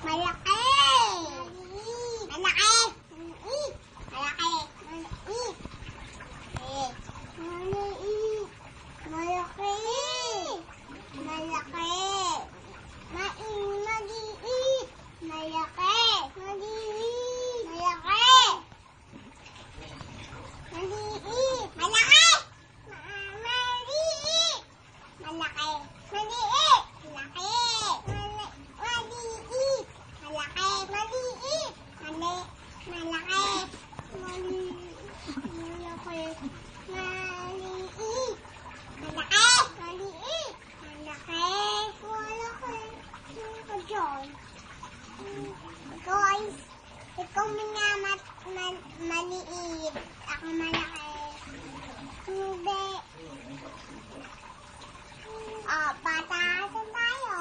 Malaki. Malaki. Maliit. Malaki. Maliit. Maliit. Malaki. Malaki. Maliit. Malaki. Maliit. Malaki. Maliit. Malaki. Maliit. Malaki. Maliit. Malaki. Maliit. Malaki. Maliit. Malaki. Malaki. Maliit. Malaki. Maliit. Malaki. Malaki. Malaki. Guys, ikaw minamat maliit. Ako malaki. Hindi. Patasan tayo.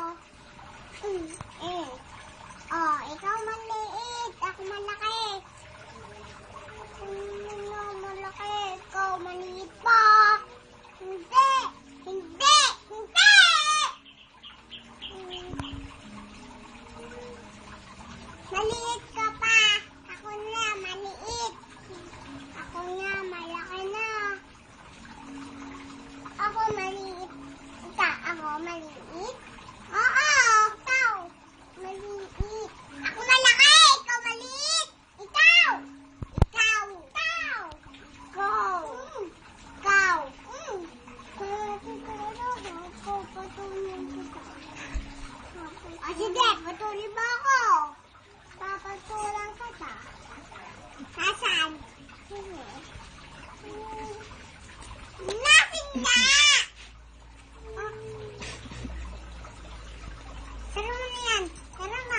Ikaw maliit. Ako malaki. Malaki. Ikaw maliit pa. Hindi. Hindi. Hindi. Maliit ka pa. Ako na, maliit. Ako na, malaki na. Ako maliit. Ako maliit? Oo, ikaw. Maliit. Ako malaki. Ikaw maliit. Ikaw. Ikaw. Ikaw. Ikaw. Ikaw. Sige, patuloy ba ako? Papatulang ka ta. Nasaan? Sige. Nasaan ka? Saro mo na yan. Saro mo.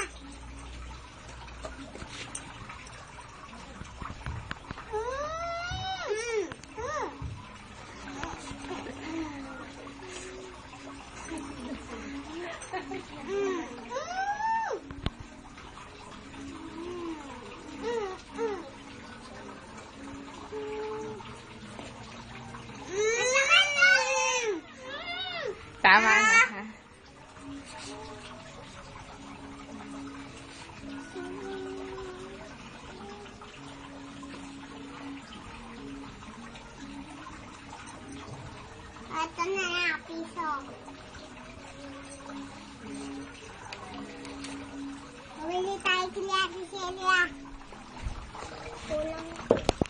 Tama na, ha? Ito na nga, piso. Bumili tayo kila Celia. Kulang.